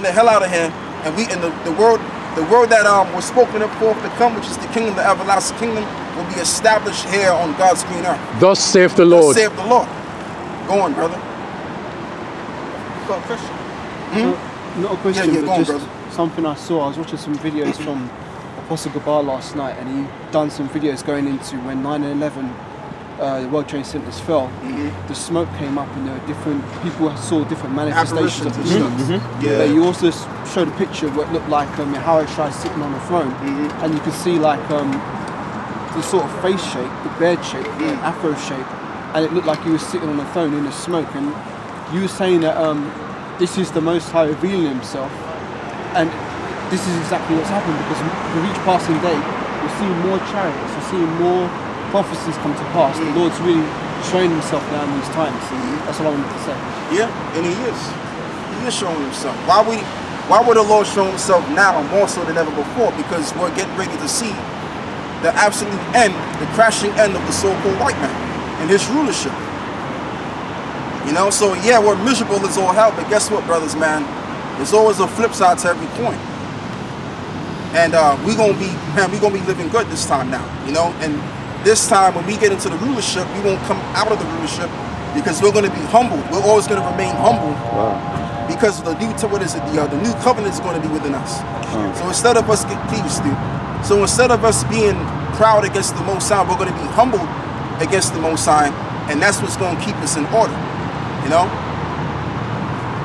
the hell out of here, and the word that was spoken up forth to come, which is the kingdom, the everlasting kingdom, will be established here on God's green earth. Thus saith the Lord. Thus saith the Lord. Go on, brother. Got a question? Not a question, Yeah, but go on, just brother. something I saw. I was watching some videos from Apostle Gabar last night, and he done some videos going into when 9/11 the World Trade Centers fell. The smoke came up, and there were different people saw different manifestations of the demons. Yeah. You also showed a picture of what looked like Yahawashi sitting on a throne, and you could see like the sort of face shape, the beard shape, the afro shape, and it looked like he was sitting on a throne in the smoke. And you were saying that this is the Most High revealing Himself, and this is exactly what's happened, because with each passing day, we're seeing more chariots, we're seeing more prophecies come to pass. The Lord's really showing Himself now in these times. That's what I wanted to say. Yeah, and He is. He is showing Himself. Why would the Lord show Himself now more so than ever before? Because we're getting ready to see the absolute end, the crashing end of the so-called white man and his rulership. You know, so yeah, we're miserable as all hell, but guess what, brothers, man? There's always a flip side to every coin. And we're gonna be living good this time now, you know. And this time, when we get into the rulership, we won't come out of the rulership because we're gonna be humbled. We're always gonna remain humble. Wow. Because the new the new covenant is going to be within us. So instead of us instead of us being proud against the Most High, we're going to be humbled against the Most High, and that's what's going to keep us in order. You know,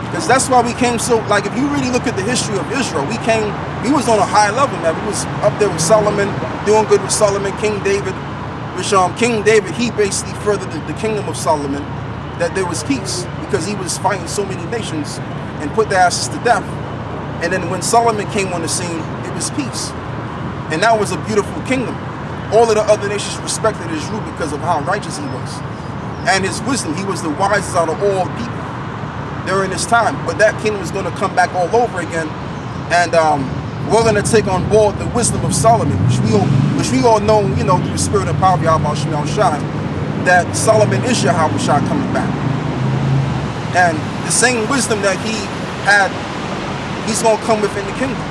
because that's why we came so. Like, if you really look at the history of Israel, we was on a high level, man. We was up there with Solomon, doing good with Solomon, King David. Which King David, he basically furthered the kingdom of Solomon, that there was peace, because he was fighting so many nations and put their asses to death. And then when Solomon came on the scene, it was peace. And that was a beautiful kingdom. All of the other nations respected his rule because of how righteous he was. And his wisdom, he was the wisest out of all people during his time. But that kingdom is going to come back all over again. And we're going to take on board the wisdom of Solomon, which we all know, you know, through the spirit and power of Yahawashi, that Solomon is Yahawashi coming back. And the same wisdom that he had, he's going to come within the kingdom.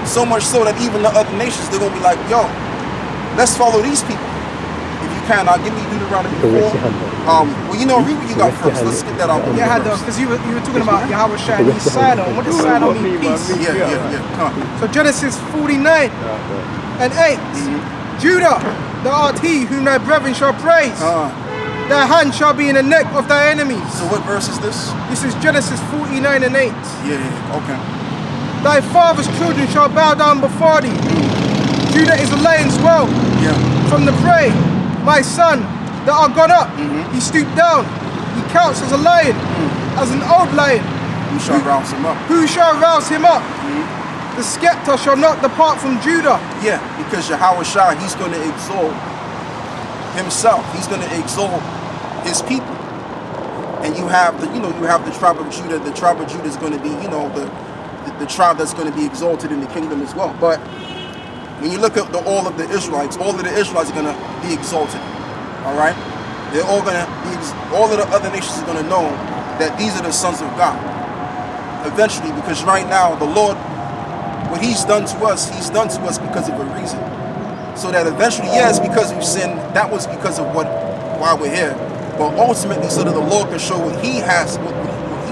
So much so that even the other nations, they're going to be like, yo, let's follow these people. If you can, I'll give you Deuteronomy 4. Well, you know, read what you got first. Let's get that out. Yeah, because you were talking about Yahawashi and his Sidon. What does Sidon mean? Peace. Yeah. So Genesis 49 and 8. Judah, thou art he whom thy brethren shall praise. Thy hand shall be in the neck of thy enemies. So what verse is this? This is Genesis 49 and 8. Yeah, okay. Thy father's children shall bow down before thee. Judah is a lion's whelp. Yeah. From the prey, my son, that are gone up. He stooped down. He counts as a lion, as an old lion. Who shall rouse him up? Who shall rouse him up? The scepter shall not depart from Judah. Yeah, because Yahawashi, he's going to exalt himself. He's going to exalt his people. And you have the tribe of Judah. The tribe of Judah is going to be, you know, the tribe that's going to be exalted in the kingdom as well. But when you look at all of the Israelites are going to be exalted. All right? They're all going to be, all of the other nations are going to know that these are the sons of God. Eventually, because right now, the Lord, what he's done to us because of a reason. So that eventually, yes, because we've sinned, that was because of why we're here. But ultimately, so that the Lord can show what he has, what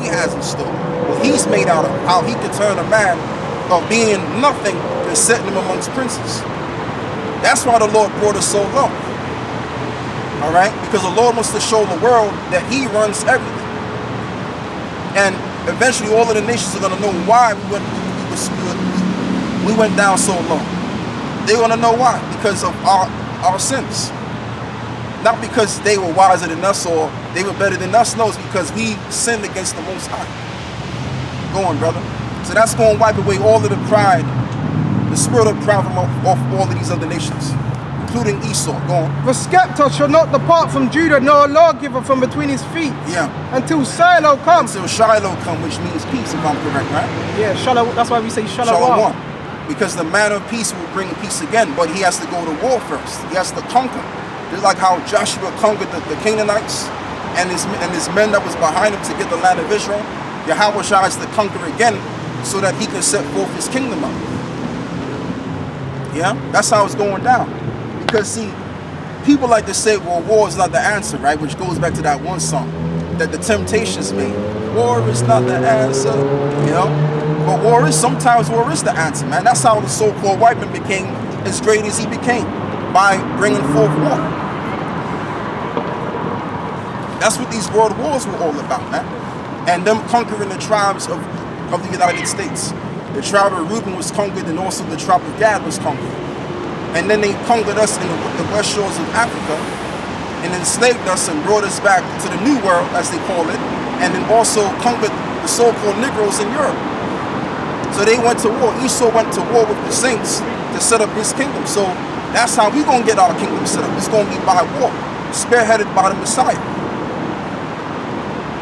he has in store, what he's made out of, how he can turn a man of being nothing and setting him amongst princes. That's why the Lord brought us so low. All right? Because the Lord wants to show the world that he runs everything. And eventually all of the nations are going to know why we went down so low. They're going to know why. Because of our sins. Not because they were wiser than us or they were better than us. No, it's because we sinned against the Most High. Go on, brother. So that's going to wipe away all of the pride, the spirit of pride from off all of these other nations, including Esau. Go on. The scepter shall not depart from Judah, nor a lawgiver from between his feet. Yeah. Until Shiloh comes. Until Shiloh comes, which means peace, if I'm correct, right? Yeah, Shiloh. That's why we say Shiloh. Shalom. Because the man of peace will bring peace again, but he has to go to war first. He has to conquer. Just like how Joshua conquered the Canaanites and his men that was behind him to get the land of Israel. Yahawashi has to conquer again so that he can set forth his kingdom up. Yeah, that's how it's going down. Because see, people like to say, well, war is not the answer, right? Which goes back to that one song that the Temptations made. War is not the answer, you know? But sometimes war is the answer, man. That's how the so-called white man became as great as he became, by bringing forth war. That's what these world wars were all about, man. And them conquering the tribes of the United States. The tribe of Reuben was conquered, and also the tribe of Gad was conquered. And then they conquered us in the west shores of Africa and enslaved us and brought us back to the New World, as they call it, and then also conquered the so-called Negroes in Europe. So they went to war. Esau went to war with the saints to set up his kingdom. So that's how we're going to get our kingdom set up. It's going to be by war, spearheaded by the Messiah.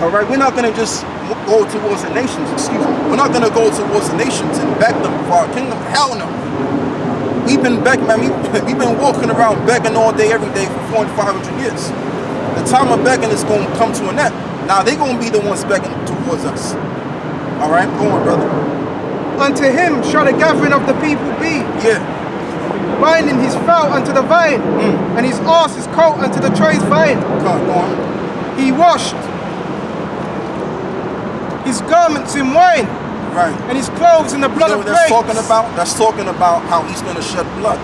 All right, we're not going to just go towards the nations, We're not going to go towards the nations and beg them for our kingdom. Hell no. We've been begging, man. We've been walking around begging all day, every day for 400 and 500 years. The time of begging is going to come to an end. Now they're going to be the ones begging towards us. All right, go on, brother. Unto him shall the gathering of the people be. Yeah. Binding his fowl unto the vine, and his arse his coat unto the choice vine. Go on. He washed his garments in wine, Right. and his clothes in the blood of grapes. That's talking about how he's going to shed blood.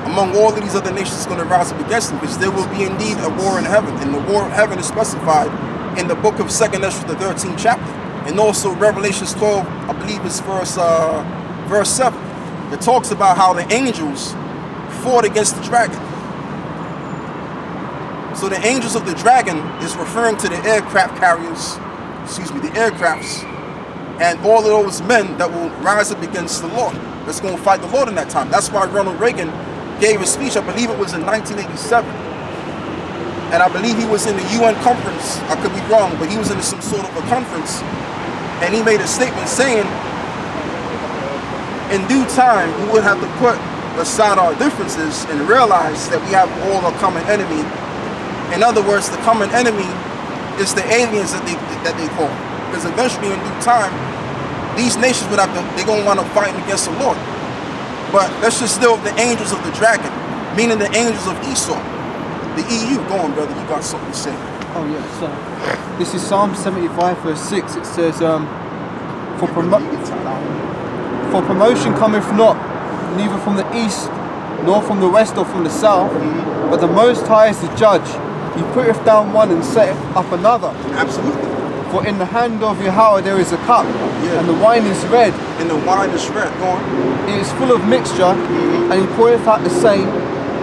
Among all of these other nations going to rise up against him, because there will be indeed a war in heaven. And the war of heaven is specified in the book of 2nd Ezra, the 13th chapter. And also Revelations 12, I believe it's verse 7. It talks about how the angels fought against the dragon. So the angels of the dragon is referring to the aircraft carriers, the aircrafts, and all of those men that will rise up against the Lord. That's going to fight the Lord in that time. That's why Ronald Reagan gave a speech, I believe it was in 1987. And I believe he was in the UN conference. I could be wrong, but he was in some sort of a conference. And he made a statement saying, in due time, we would have to put aside our differences and realize that we have all a common enemy. In other words, the common enemy is the aliens that they call. Because eventually, in due time, these nations would have to, they're going to want to fight against the Lord. But let's just deal with the angels of the dragon, meaning the angels of Esau. The EU. Go on, brother, you got something to say. Oh yeah, so this is Psalm 75 verse 6. It says, for promotion cometh not, neither from the east, nor from the west, or from the south, but the Most High is the judge. He putteth down one and setteth up another. Absolutely. For in the hand of Yahawah there is a cup, and the wine is red. And the wine is red. Go on. It is full of mixture, and he poureth out the same.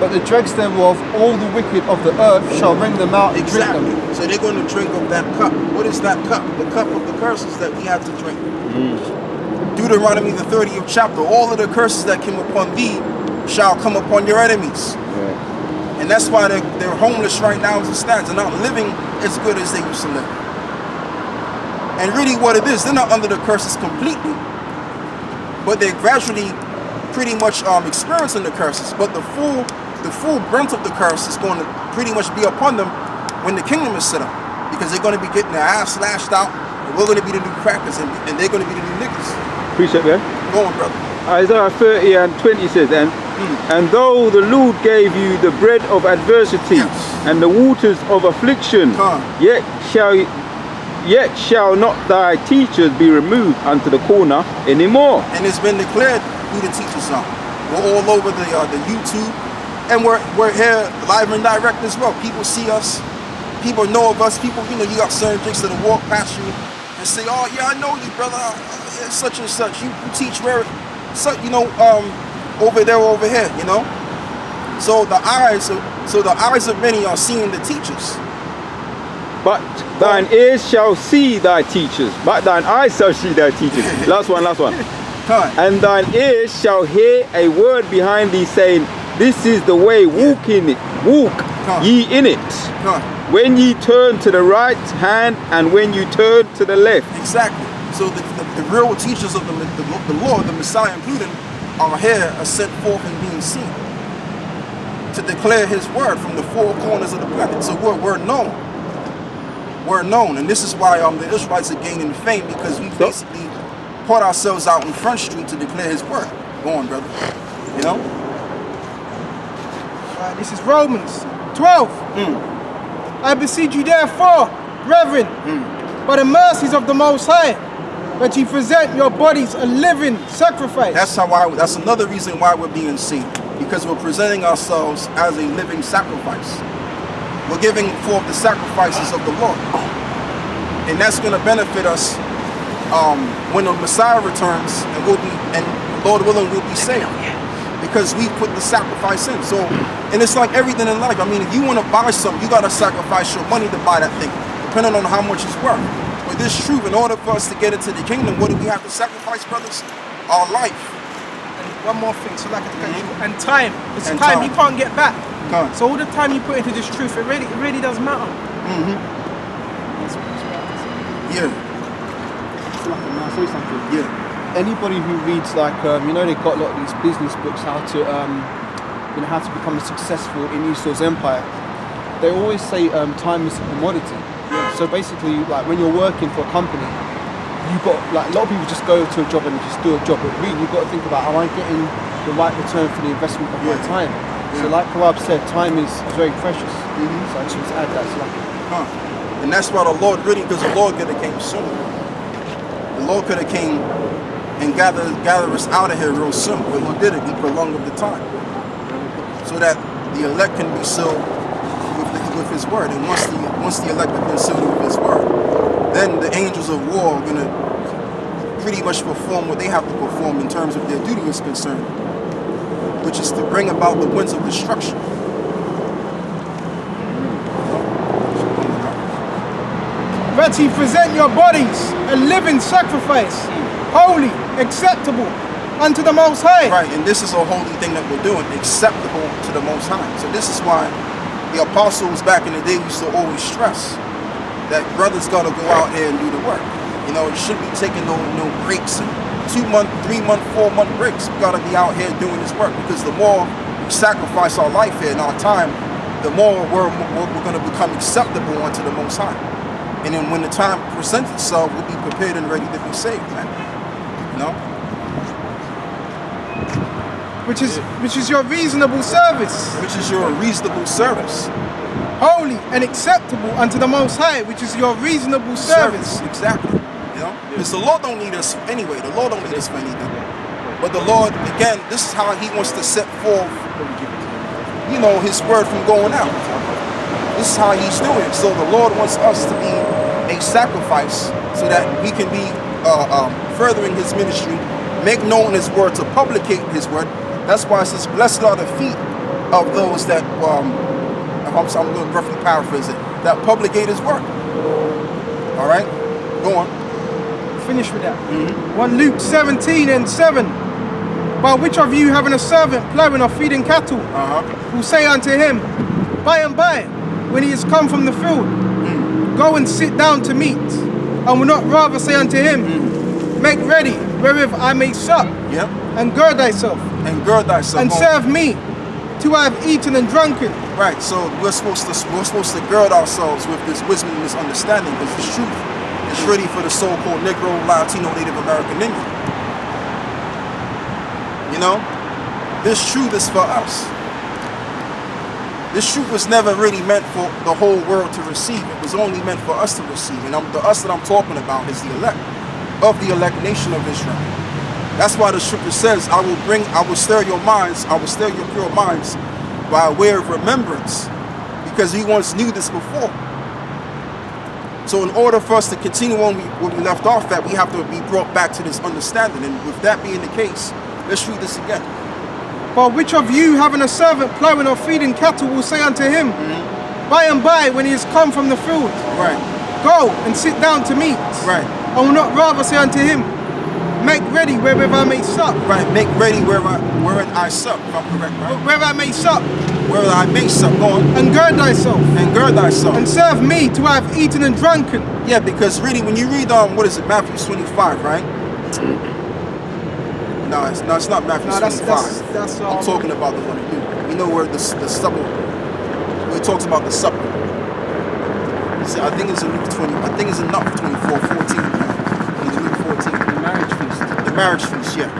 But the dregs thereof, all the wicked of the earth shall wring them out and drink them. So they're going to drink of that cup. What is that cup? The cup of the curses that we have to drink. Deuteronomy, the 30th chapter. All of the curses that came upon thee shall come upon your enemies. And that's why they're homeless right now as it stands. They're not living as good as they used to live. And really what it is, they're not under the curses completely, but they're gradually pretty much experiencing the curses. But the full brunt of the curse is going to pretty much be upon them when the kingdom is set up, because they're going to be getting their ass slashed out, and we're going to be the new crackers, and they're going to be the new niggas. Appreciate that. Go on, brother. Isaiah 30 and 20 says, and though the Lord gave you the bread of adversity and the waters of affliction, yet shall not thy teachers be removed unto the corner anymore. And it's been declared who the teachers are. We're all over the YouTube, and we're here live and direct as well. People see us, people know of us. People, you got certain drinks that will walk past you and say, "Oh yeah, I know you, brother. Such and such. You teach where, over there, over here." So the eyes of many are seeing the teachers. But thine ears shall see thy teachers, but thine eyes shall see thy teachers. Last one. And thine ears shall hear a word behind thee saying, this is the way, walk in it, walk ye in it. When ye turn to the right hand and when you turn to the left. Exactly. So the real teachers of the Lord, the Messiah included, are here, are sent forth and being seen to declare his word from the four corners of the planet. So we're known. we're known. And this is why the Israelites are gaining fame, because we basically put ourselves out in Front Street to declare his word. Go on, brother. You know? Right, this is Romans 12. I beseech you therefore, brethren, by the mercies of the Most High, that you present your bodies a living sacrifice. That's another reason why we're being saved, because we're presenting ourselves as a living sacrifice. We're giving forth the sacrifices of the Lord, and that's going to benefit us when the Messiah returns, and Lord willing, we'll be saved, because we put the sacrifice in. So, and it's like everything in life. I mean, if you want to buy something, you got to sacrifice your money to buy that thing, depending on how much it's worth. But this truth, in order for us to get into the kingdom, what do we have to sacrifice, brothers? Our life. And one more thing, so like and time. It's And time time. you can't get back. Can't. So all the time you put into this truth, it really does matter. That's what it's about to say. Yeah. Can I say something? Yeah. Anybody who reads like they've got a lot of these business books how to how to become successful in Esau's empire. They always say time is a commodity. So basically, like when you're working for a company, you got like a lot of people just go to a job and just do a job, but really you've got to think about, am I getting the right return for the investment of my time? So like Kawab said, time is very precious. So I just want to add that. And that's why the Lord really, because the Lord could have came soon. The Lord could have came and gather us out of here real soon, but he did it. He prolonged the time so that the elect can be sealed with his word. And once the elect have been sealed with his word, then the angels of war are going to pretty much perform what they have to perform in terms of their duty is concerned, which is to bring about the winds of destruction. That ye present your bodies a living sacrifice, holy, acceptable unto the Most High. Right, and this is a holy thing that we're doing, acceptable to the Most High. So this is why the apostles back in the day used to always stress that brothers got to go out here and do the work. You know, you shouldn't be taking no breaks, and 2-month, 3-month, 4-month breaks. We got to be out here doing this work, because the more we sacrifice our life here and our time, the more we're going to become acceptable unto the Most High. And then when the time presents itself, we'll be prepared and ready to be saved, man. You know? Which is your reasonable service. Which is your reasonable service. Holy and acceptable unto the Most High, which is your reasonable service. Exactly. You know? Because the Lord don't need us anyway. The Lord don't need us for anything. But the Lord, again, this is how he wants to set forth, you know, his word from going out. This is how he's doing it. So the Lord wants us to be a sacrifice so that we can be furthering his ministry, make known his word, to publicate his word. That's why it says, blessed are the feet of those that, I'm going to roughly paraphrase it, that publicate his word. All right? Go on. Finish with that. 1 Luke 17:7. By which of you having a servant plowing or feeding cattle, will say unto him, by and by, when he is come from the field, go and sit down to meat, and will not rather say unto him, make ready wherewith I may sup, and gird thyself, and serve me, till I have eaten and drunken. Right. So we're supposed to gird ourselves with this wisdom and this understanding, because this truth is ready for the so-called Negro, Latino, Native American Indian. You know, this truth is for us. This truth was never really meant for the whole world to receive. It was only meant for us to receive. And the us that I'm talking about is the elect, of the elect nation of Israel. That's why the scripture says, I will stir your minds, I will stir your pure minds by way of remembrance, because he once knew this before. So in order for us to continue on where we left off at, we have to be brought back to this understanding. And with that being the case, let's read this again. But which of you having a servant plowing or feeding cattle will say unto him, by and by, when he is come from the field, go and sit down to meat, and will not rather say unto him, make ready wherewith I may sup. Right, make ready wherein I sup, if I'm correct, right? Where I may sup. Where I may sup, go on. And gird thyself. And gird thyself. And serve me till I have eaten and drunken. Yeah, because really, when you read, Matthew 25, right? No, it's not Matthew 25. That's I'm talking about the one you know where the supper, where it talks about the supper. I think it's in Luke 20. I think it's in Luke 24, 14. It's Luke 14. The marriage feast. The marriage feast, yeah.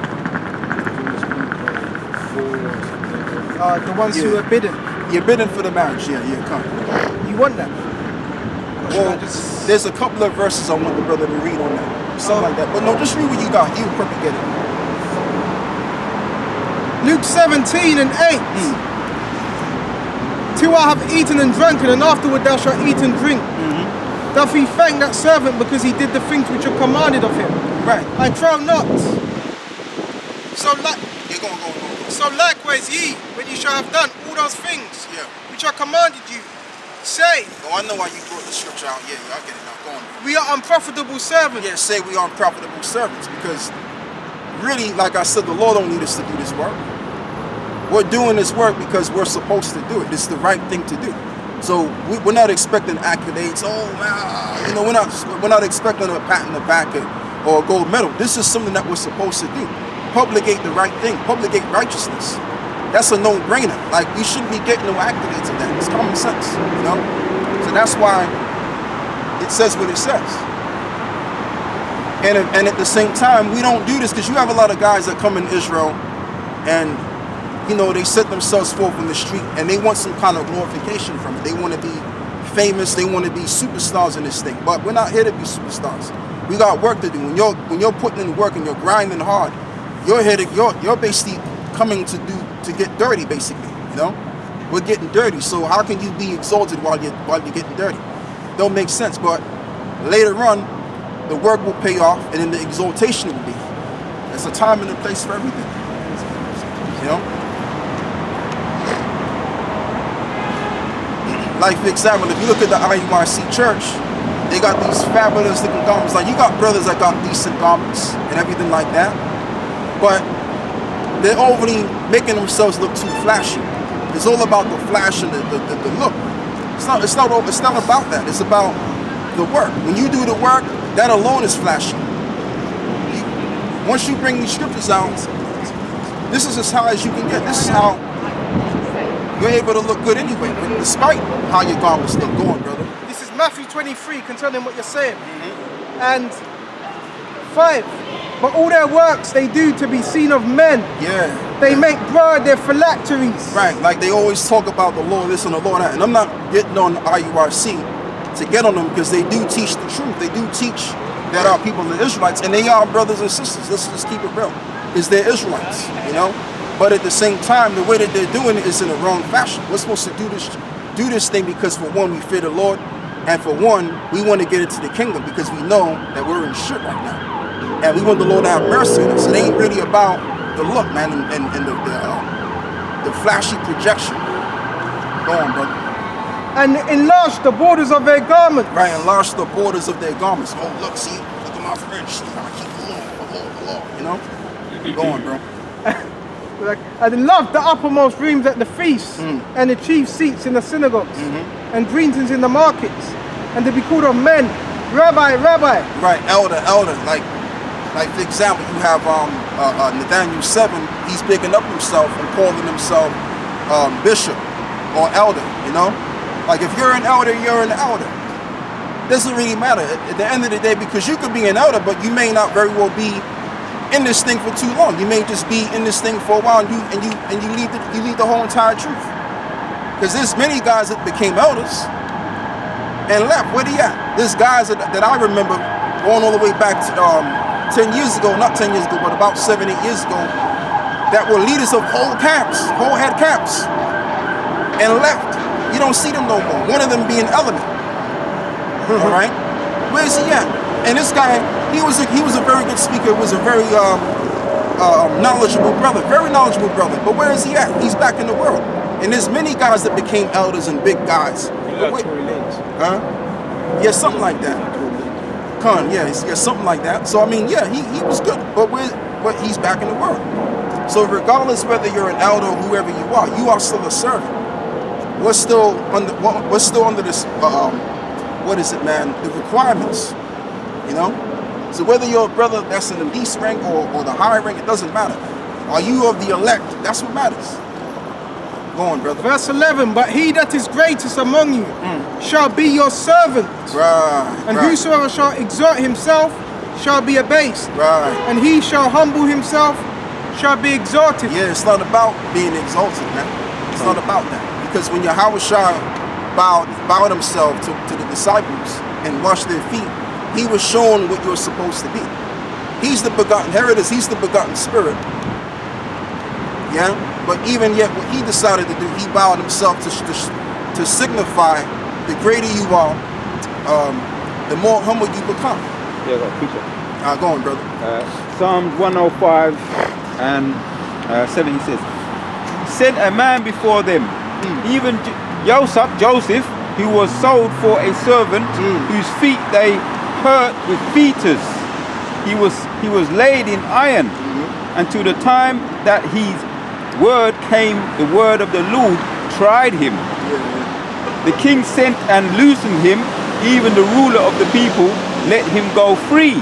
The ones who are bidden. You're bidding for the marriage, yeah, come. You want that? Well, there's a couple of verses I want the brother to read on that. Something like that. But no, just read what you got. You probably get it. Luke 17 and 8. Till I have eaten and drunken, and afterward thou shalt eat and drink. Doth he thank that servant because he did the things which are commanded of him? Right. I trow not. So Go. So likewise ye, when you shall have done all those things which I commanded you, say. Oh, I know why you brought the scripture out. Yeah, I get it now. Go on. We are unprofitable servants. Yeah, say we are unprofitable servants, because really, like I said, the Lord don't need us to do this work. We're doing this work because we're supposed to do it. It's the right thing to do. So we're not expecting accolades. Oh man, you know, we're not expecting a pat in the back or a gold medal. This is something that we're supposed to do. Publicate the right thing. Publicate righteousness. That's a no-brainer. Like, we shouldn't be getting no accolades of that. It's common sense, you know. So that's why it says what it says. And at the same time, we don't do this because you have a lot of guys that come in Israel and, you know, they set themselves forth in the street and they want some kind of glorification from it. They want to be famous. They want to be superstars in this thing. But we're not here to be superstars. We got work to do. When you're putting in work and you're grinding hard, you're basically coming to get dirty, basically. You know, we're getting dirty. So how can you be exalted while you're getting dirty? Don't make sense. But later on, the work will pay off, and then the exaltation will be. There's a time and a place for everything. You know. Like, for example, if you look at the IURC church, they got these fabulous looking garments. Like, you got brothers that got decent garments and everything like that, but they're overly making themselves look too flashy. It's all about the flash and the look. It's not about that. It's about the work. When you do the work, that alone is flashy. Once you bring these scriptures out, this is as high as you can get. This is how you're able to look good anyway, despite how your garments look. Go on, brother. This is Matthew 23, concerning what you're saying. And 5. But all their works they do to be seen of men. Yeah. They make broad their phylacteries. Right, like they always talk about the Lord this and the Lord that. And I'm not getting on IURC to get on them, because they do teach the truth. They do teach that our people are Israelites, and they are brothers and sisters. Let's just keep it real. Is they're Israelites, you know? But at the same time, the way that they're doing it is in the wrong fashion. We're supposed to do this thing because, for one, we fear the Lord, and for one, we want to get into the kingdom because we know that we're in shit right now. And we want the Lord to have mercy on us. It ain't really about the look, man, and the flashy projection. Go on, brother. And enlarge the borders of their garments. Right, enlarge the borders of their garments. Oh, look, see, look at my fringe. See, I keep the law, you know? Go on, bro. And love the uppermost rooms at the feasts, and the chief seats in the synagogues, and greetings in the markets, and to be called of men, Rabbi, Rabbi. Right, elder. Like for example, you have Nathaniel 7. He's picking up himself and calling himself bishop or elder. You know, like if you're an elder, you're an elder. Doesn't really matter at the end of the day, because you could be an elder, but you may not very well be in this thing for too long. You may just be in this thing for a while, and you leave the whole entire truth. Because there's many guys that became elders and left. Where they at? There's guys that I remember going all the way back to 10 years ago, not 10 years ago, but about 7-8 years ago, that were leaders of whole head camps, and left. You don't see them no more. One of them being Element. All right, where's he at? And this guy, he was a very good speaker. Was a very knowledgeable brother, But where is he at? He's back in the world. And there's many guys that became elders and big guys. Huh? Yeah, something like that. Something like that. So I mean, yeah, he was good, but he's back in the world. So regardless whether you're an elder or whoever you are still a servant. We're still under this. What is it, man? The requirements. You know. So whether you're a brother that's in the least rank or the high rank, it doesn't matter. Are you of the elect? That's what matters. Go on, brother. Verse 11, but he that is greatest among you shall be your servant. Right. And whosoever shall exalt himself shall be abased. Right. And he shall humble himself shall be exalted. Yeah, it's not about being exalted, man. It's not about that. Because when Yahawashi bowed himself to the disciples and washed their feet, he was shown what you're supposed to be. He's the begotten heritage, he's the begotten spirit. Yeah? But even yet, what he decided to do, he bowed himself to signify the greater you are, the more humble you become. Yeah, got a picture. Go on, brother. Psalms 105 and 7 says, sent a man before them, even Joseph, who was sold for a servant, whose feet they hurt with fetters. He was laid in iron, until the time that his word came, the word of the Lord tried him. The king sent and loosened him, even the ruler of the people let him go free.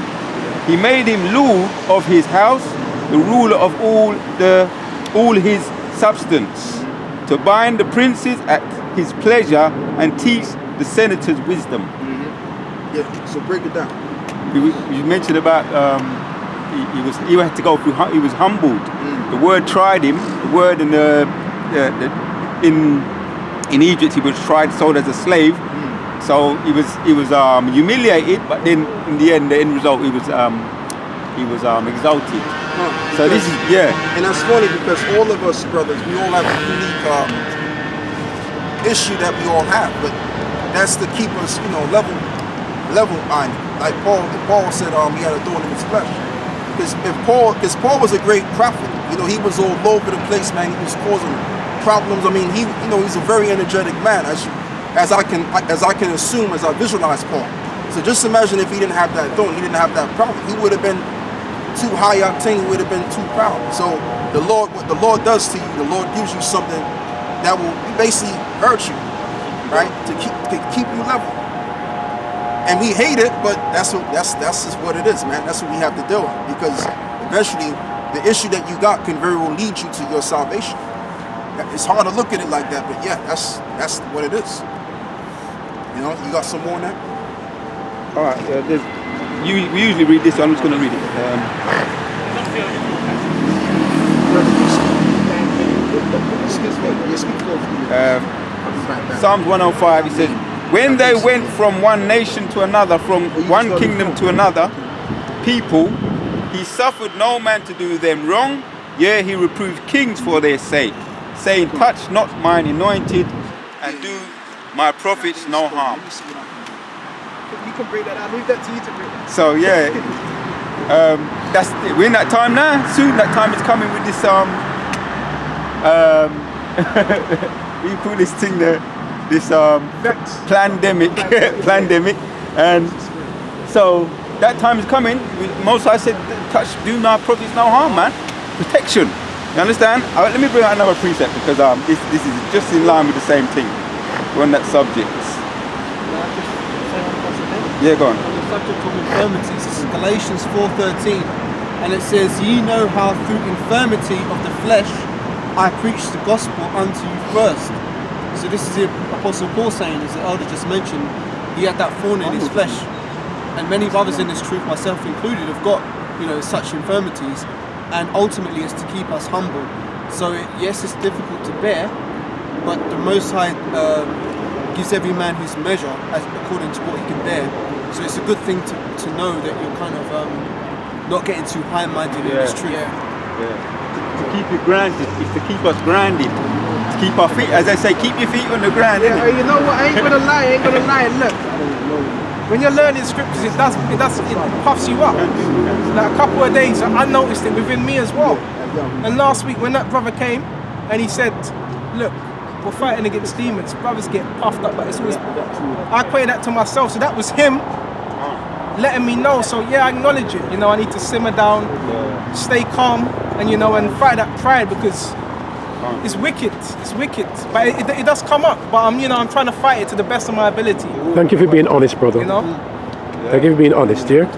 He made him lord of his house, the ruler of all his substance, to bind the princes at his pleasure and teach the senators wisdom. Yeah, so break it down. You mentioned about he had to go through. He was humbled. The word tried him. The word in Egypt he was tried, sold as a slave. So he was humiliated, but then in the end result he was exalted. So this is and that's funny because all of us brothers, we all have a unique issue that we all have, but that's to keep us, level on. Like Paul said, he had a thorn in his flesh. Because Paul was a great prophet. He was all over the place, man. He was causing problems. I mean, he's a very energetic man, as I can assume, as I visualize Paul. So just imagine if he didn't have that thorn, he didn't have that problem. He would have been too high octane, he would have been too proud. So what the Lord does to you, the Lord gives you something that will basically hurt you, right? To keep you level. And we hate it, but that's just what it is, man. That's what we have to deal with, because eventually the issue that you got can very well lead you to your salvation. It's hard to look at it like that, but yeah, that's what it is. You got some more on that? all right. We usually read this, so I'm just going to read it. Psalms 105, it says, when they went from one nation to another, from one kingdom to another people, he suffered no man to do them wrong, yea, he reproved kings for their sake, saying, touch not mine anointed, and do my prophets no harm. You can bring that. I'll leave that to you to bring that. So yeah, we're in that time now. Soon that time is coming with this we call this thing this pandemic, and so that time is coming. Most I said, do my prophets no harm, man. Protection. You understand? Let me bring out another precept, because this is just in line with the same thing. We're on that subject. Yeah, go on. On the subject of infirmities, this is Galatians 4:13, and it says, ye know how through infirmity of the flesh I preached the gospel unto you first. So this is the Apostle Paul saying, as the elder just mentioned, he had that thorn in his flesh. And many brothers in this truth, myself included, have got, such infirmities, and ultimately it's to keep us humble. So yes, it's difficult to bear, but the Most High gives every man his measure according to what he can bear. So it's a good thing to know that you're kind of not getting too high-minded in this truth. To keep you grounded, is to keep us grounded. To keep our feet, as I say, keep your feet on the ground. Yeah, you know what? I ain't gonna lie. Look, when you're learning scriptures, it puffs you up. Like a couple of days, I noticed it within me as well. And last week, when that brother came and he said, "Look, we're fighting against demons. Brothers get puffed up, but it's always." I equate that to myself, so that was him letting me know. So yeah, I acknowledge it. I need to simmer down, stay calm, and fight that pride, because it's wicked. It's wicked, but it does come up. But I'm trying to fight it to the best of my ability. Thank you for being honest, brother. Thank you for being honest, dear.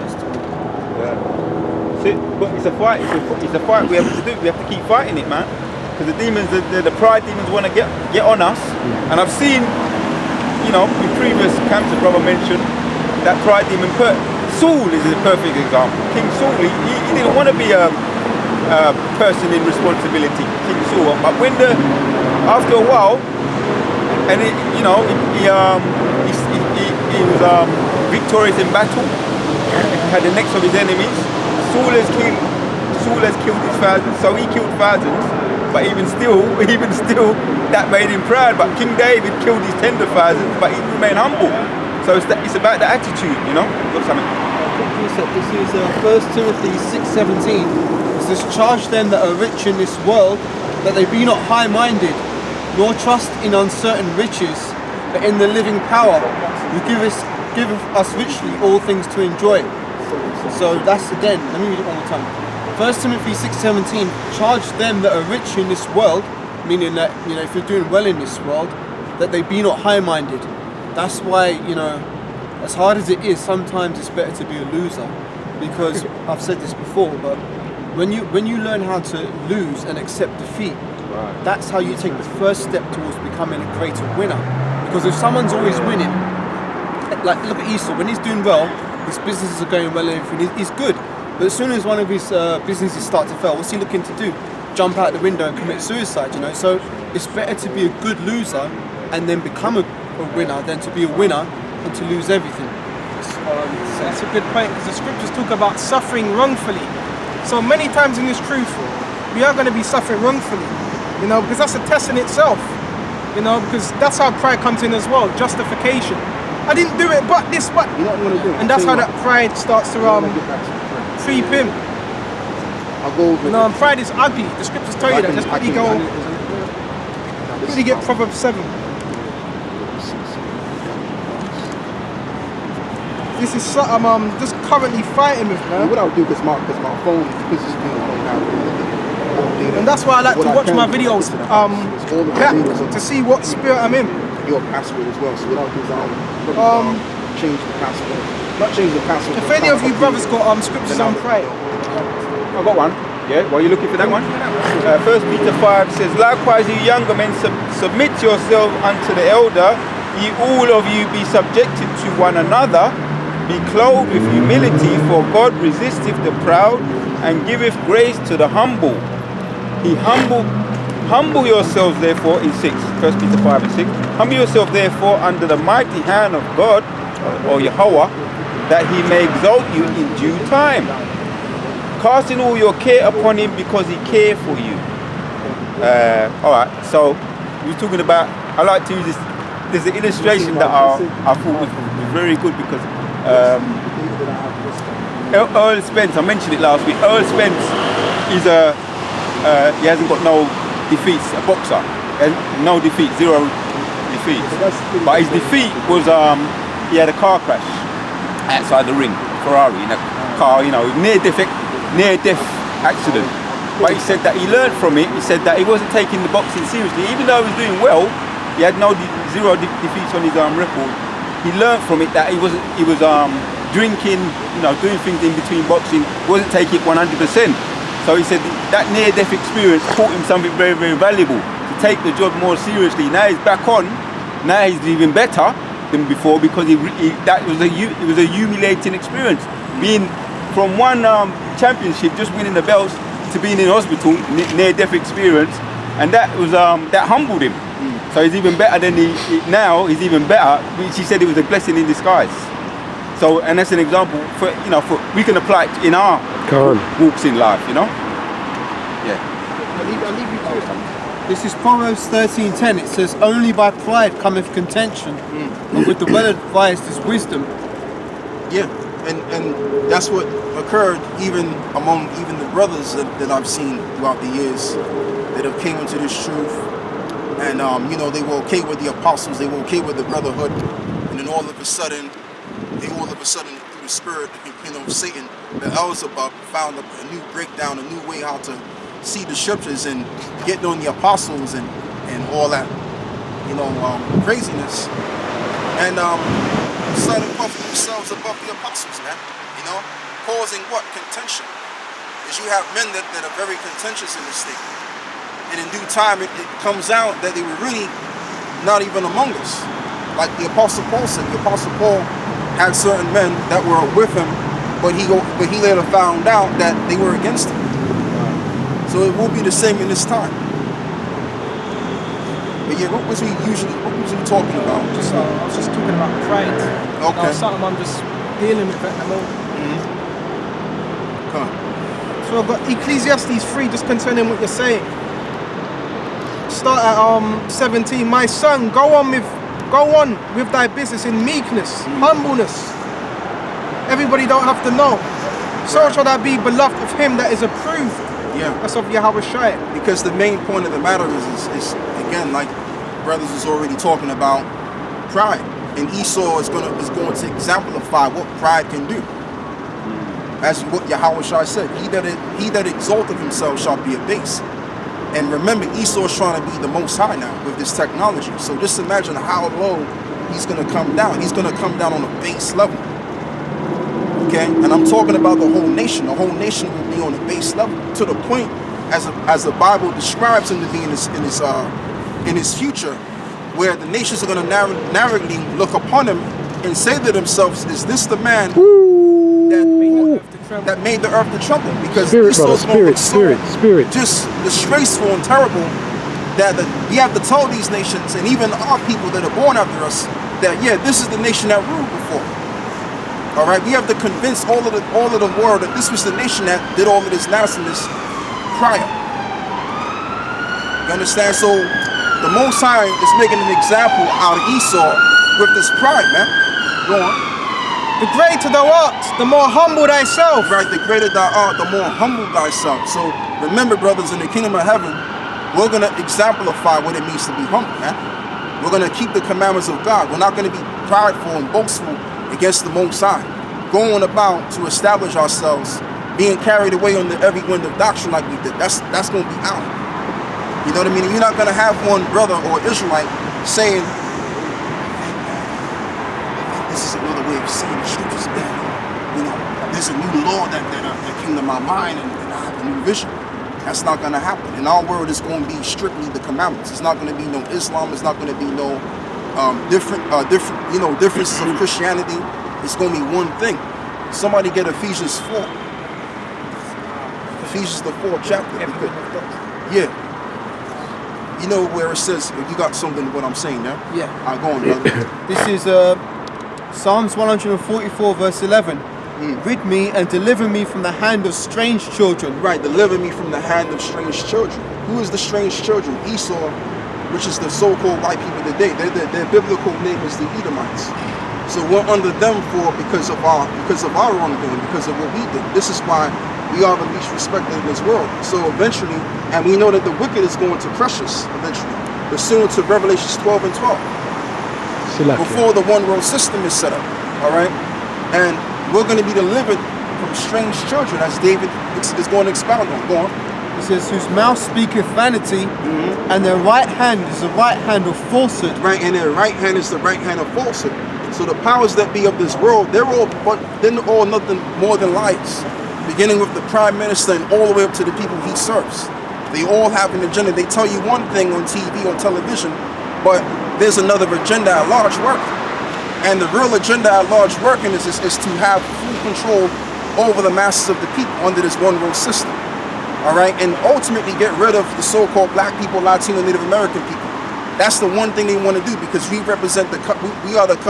But it's a fight. It's a fight we have to do. We have to keep fighting it, man. because the demons, the pride demons want to get on us. And I've seen, you know, in previous camps the brother mentioned that pride demon. Saul is a perfect example. King Saul, he didn't want to be a person in responsibility, King Saul. But when after a while, and he was victorious in battle, had the necks of his enemies. Saul has killed his thousands, so he killed thousands. But even still, that made him proud. But King David killed his tender thousands, but he remained humble. So it's about the attitude, you know. Got something? This is 1 Timothy 6:17. It says, "Charge them that are rich in this world, that they be not high-minded, nor trust in uncertain riches, but in the living power, who giveth us richly all things to enjoy." So that's again. Let me read it one more time. 1 Timothy 6:17. Charge them that are rich in this world, meaning that, you know, if you're doing well in this world, that they be not high-minded. That's why, you know, as hard as it is, sometimes it's better to be a loser, because I've said this before, but when you learn how to lose and accept defeat, that's how you take the first step towards becoming a greater winner. Because if someone's always winning, like look at Esau, when he's doing well, his businesses are going well and everything, he's good. But as soon as one of his businesses start to fail, what's he looking to do? Jump out the window and commit suicide, you know? So it's better to be a good loser and then become a winner than to be a winner and to lose everything. That's a good point, because the scriptures talk about suffering wrongfully. So many times in this truth, we are going to be suffering wrongfully, you know, because that's a test in itself, you know, because that's how pride comes in as well, justification. I didn't do it, but this, but, and that's how that pride starts to creep in. You know, and pride is ugly. The scriptures tell you that. Just quickly get Proverbs 7. This is something I'm just currently fighting with, man. What I'll do, because my phone, because it's being phone now, and that's why I like to watch my videos back to see what spirit I'm in. Your password as well. So what I'll do is I'll change the password. Not change the password. If any of you brothers got scriptures on pride, I've got one. Yeah, while you're looking for that one. 1 Peter 5 says, "Likewise, you younger men, submit yourselves unto the elder. Ye all of you be subjected to one another. Be clothed with humility, for God resisteth the proud and giveth grace to the humble. Humble yourselves therefore," in 1 Peter 5 and 6. "Humble yourself therefore under the mighty hand of God," or Yahawah, "that he may exalt you in due time, casting all your care upon him, because he cares for you." Alright, so we're talking about, I like to use this. There's an illustration that I thought was very good, because Earl Spence, I mentioned it last week. Earl Spence is he hasn't got no defeats, a boxer, and no defeat, 0 defeats. But his defeat was he had a car crash outside the ring, Ferrari, in a car, you know, near-death accident. But he said that he learned from it. He said that he wasn't taking the boxing seriously, even though he was doing well. He had 0 defeats on his record. He learned from it that he was drinking, you know, doing things in between boxing, wasn't taking it 100%. So he said that near-death experience taught him something very, very valuable, to take the job more seriously. Now he's back on. Now he's even better than before, because it was a humiliating experience, being from one championship, just winning the belts, to being in hospital, near-death experience, and that was that humbled him. So he's even better than now. He's even better. She said it was a blessing in disguise. So, and that's an example for, you know, we can apply it in our walks in life, you know. Yeah. I'll leave you to it. This is Proverbs 13:10. It says, "Only by pride cometh contention, but with the well-advised is wisdom." Yeah, and that's what occurred even among the brothers that I've seen throughout the years that have came into this truth. And you know, they were okay with the apostles, they were okay with the brotherhood, and then all of a sudden, through the spirit, you know, Satan, the Beelzebub, found a new breakdown, a new way how to see the scriptures and getting on the apostles and all that, you know, craziness, and started puffing themselves above the apostles, man. You know, causing what? Contention. Because you have men that are very contentious in this thing. And in due time, it comes out that they were really not even among us. Like the Apostle Paul said, the Apostle Paul had certain men that were with him, but he later found out that they were against him. So it will be the same in this time. But yeah, what was we usually talking about? I was just talking about pride. Okay. Something I'm just dealing with at the moment. Come on. So I've got Ecclesiastes 3, just concerning what you're saying. Start at 17. My son, go on with thy business in meekness, humbleness. Everybody don't have to know. So shall I be beloved of him that is approved. Yeah. That's of Yahawashi. Because the main point of the matter is again, like brothers was already talking about, pride. And Esau is going to exemplify what pride can do. As what Yahawashi said, he that exalteth himself shall be abased. And remember, Esau is trying to be the Most High now with this technology. So just imagine how low he's going to come down. He's going to come down on a base level. Okay, and I'm talking about the whole nation. The whole nation will be on a base level to the point, as the Bible describes him to be in his future, where the nations are going to narrowly look upon him and say to themselves, "Is this the man that made the earth to tremble?" Because Esau's going to look so just disgraceful and terrible that we have to tell these nations and even our people that are born after us that this is the nation that ruled before. All right, we have to convince all of the world that this was the nation that did all of this nastiness prior. You understand? So the Most High is making an example out of Esau with this pride, man. Go on. The greater thou art, the more humble thyself. Right, the greater thou art, the more humble thyself. So remember, brothers, in the kingdom of heaven, we're going to exemplify what it means to be humble, man. We're going to keep the commandments of God. We're not going to be prideful and boastful against the Most High, going about to establish ourselves, being carried away under every wind of doctrine like we did. That's going to be out. You know what I mean? And you're not going to have one brother or Israelite saying, "This is another way of seeing the scriptures better. You know, there's a new law that came to my mind, and I have a new vision." That's not going to happen. In our world, it's going to be strictly the commandments. It's not going to be no Islam. It's not going to be no differences of Christianity. It's going to be one thing. Somebody get Ephesians 4. Ephesians the 4th chapter. Yeah. You know where it says, you got something what I'm saying now? Yeah. I'll go on, brother. This is Psalms 144 verse 11. Rid me and deliver me from the hand of strange children. Right, deliver me from the hand of strange children. Who is the strange children? Esau, which is the so-called white people today. Their biblical name is the Edomites. So we're under them because of our wrongdoing, because of what we did. This is why we are the least respected in this world. So eventually, and we know that the wicked is going to crush us eventually. Pursuant to Revelations 12 and 12. Before the one world system is set up. All right? And we're going to be delivered from strange children, as David is going to expound on. Go on. It says, whose mouth speaketh vanity, and their right hand is the right hand of falsehood. Right, and their right hand is the right hand of falsehood. So the powers that be of this world, they're all nothing more than liars. Beginning with the prime minister and all the way up to the people he serves. They all have an agenda. They tell you one thing on TV, on television, but there's another agenda at large working. And the real agenda at large working is to have full control over the masses of the people under this one world system. All right, and ultimately get rid of the so-called black people, Latino, Native American people. That's the one thing they want to do, because we represent we are the